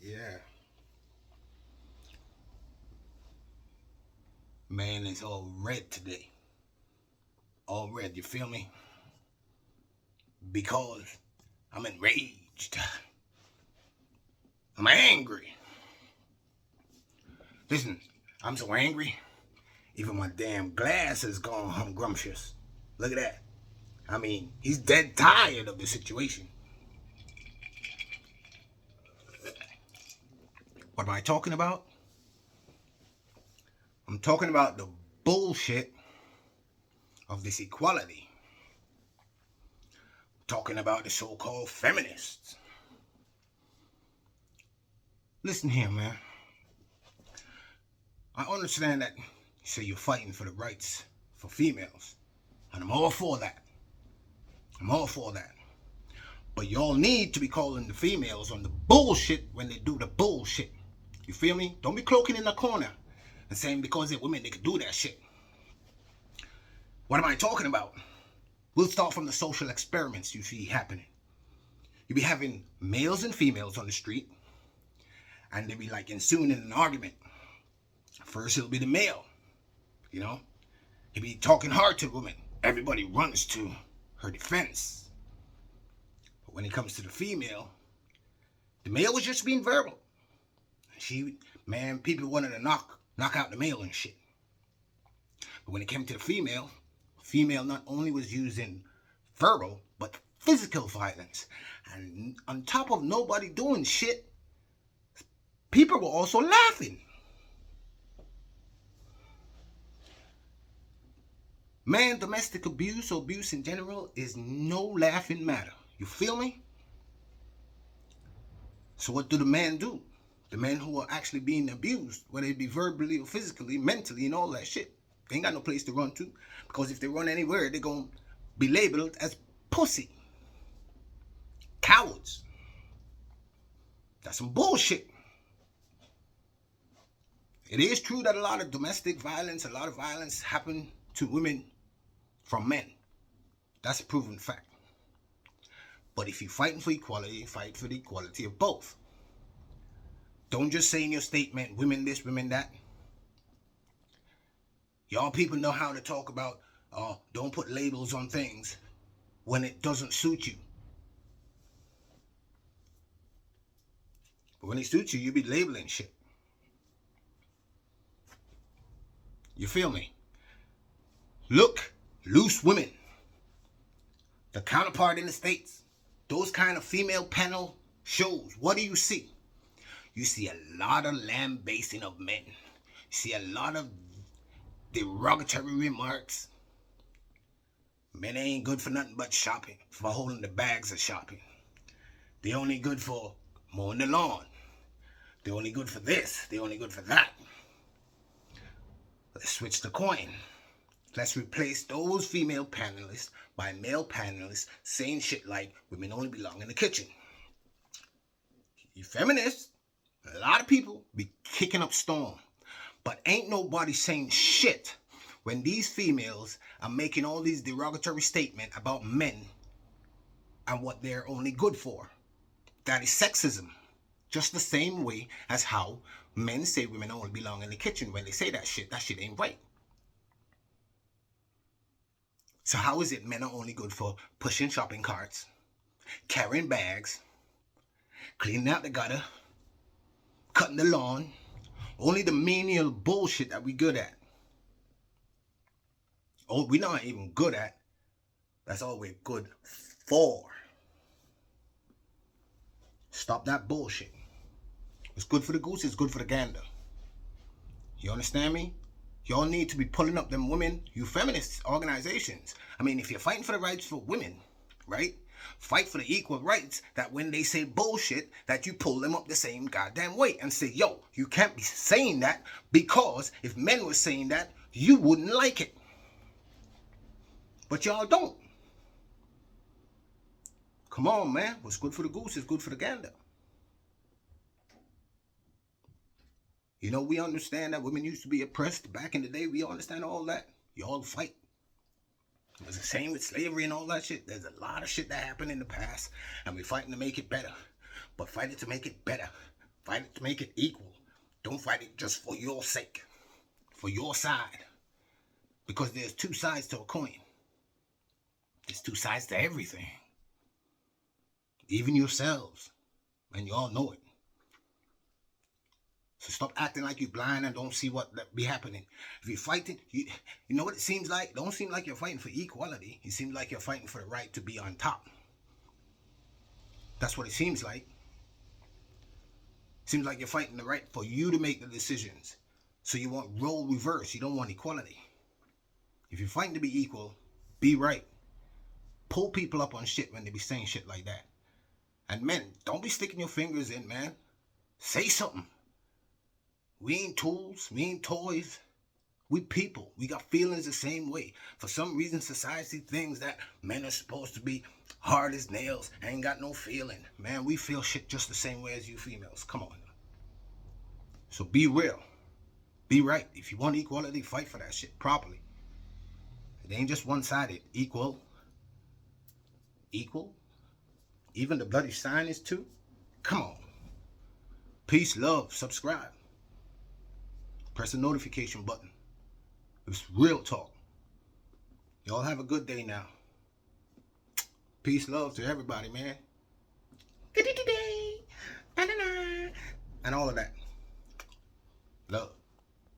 Yeah. Man, it's all red today. All red, you feel me? Because I'm enraged. I'm angry. Listen, I'm so angry, even my damn glass has gone humgrumptious. Look at that. I mean, he's dead tired of the situation. What am I talking about? I'm talking about the bullshit of this equality. Talking about the so-called feminists. Listen here, man. I understand that you say you're fighting for the rights for females. And I'm all for that. I'm all for that. But y'all need to be calling the females on the bullshit when they do the bullshit. You feel me? Don't be cloaking in the corner and saying because they're women they can do that shit. What am I talking about? We'll start from the social experiments you see happening. You be having males and females on the street, and they be like ensuing in an argument. First it'll be the male, you know? He be talking hard to the woman. Everybody runs to her defense. But when it comes to the female, the male was just being verbal. People wanted to knock out the male and shit. But when it came to the female not only was using verbal, but physical violence. And on top of nobody doing shit, people were also laughing. Man, domestic abuse or abuse in general is no laughing matter. You feel me? So what do the men do? The men who are actually being abused, whether it be verbally or physically, mentally, and all that shit, they ain't got no place to run to. Because if they run anywhere, they're going to be labeled as pussy. Cowards. That's some bullshit. It is true that a lot of domestic violence, a lot of violence happen to women from men. That's a proven fact. But if you're fighting for equality, fight for the equality of both. Don't just say in your statement, women this, women that. Y'all people know how to talk about, don't put labels on things when it doesn't suit you. But when it suits you, you be labeling shit. You feel me? Look, loose women. The counterpart in the States. Those kind of female panel shows. What do you see? You see a lot of lambasting of men. You see a lot of derogatory remarks. Men ain't good for nothing but shopping, for holding the bags of shopping. They only good for mowing the lawn. They only good for this. They only good for that. Let's switch the coin. Let's replace those female panelists by male panelists saying shit like women only belong in the kitchen. You feminists, a lot of people be kicking up storm, but ain't nobody saying shit when these females are making all these derogatory statements about men and what they're only good for. That is sexism. Just the same way as how men say women only belong in the kitchen. When they say that shit ain't right. So how is it men are only good for pushing shopping carts, carrying bags, cleaning out the gutter, cutting the lawn, only the menial bullshit that we good at? Oh, we're not even good at. That's all we're good for. Stop that bullshit. What's good for the goose is good for the gander. You understand me? Y'all need to be pulling up them women, you feminist organizations. I mean, if you're fighting for the rights for women, right? Fight for the equal rights that when they say bullshit, that you pull them up the same goddamn way and say, yo, you can't be saying that because if men were saying that, you wouldn't like it. But y'all don't. Come on, man. What's good for the goose is good for the gander. You know, we understand that women used to be oppressed back in the day. We understand all that. Y'all fight. It was the same with slavery and all that shit. There's a lot of shit that happened in the past, and we're fighting to make it better. But fight it to make it better. Fight it to make it equal. Don't fight it just for your sake, for your side. Because there's two sides to a coin. There's two sides to everything. Even yourselves. And you all know it. So stop acting like you're blind and don't see what be happening. If you're fighting, you know what it seems like? It don't seem like you're fighting for equality. It seems like you're fighting for the right to be on top. That's what it seems like. It seems like you're fighting the right for you to make the decisions. So you want role reverse. You don't want equality. If you're fighting to be equal, be right. Pull people up on shit when they be saying shit like that. And men, don't be sticking your fingers in, man. Say something. We ain't tools. We ain't toys. We people. We got feelings the same way. For some reason, society thinks that men are supposed to be hard as nails, ain't got no feeling. Man, we feel shit just the same way as you females. Come on. So be real. Be right. If you want equality, fight for that shit properly. It ain't just one-sided. Equal. Even the bloody sign is too. Come on. Peace, love, subscribe. Press the notification button. It's real talk. Y'all have a good day now. Peace, love to everybody, man. And all of that. Love.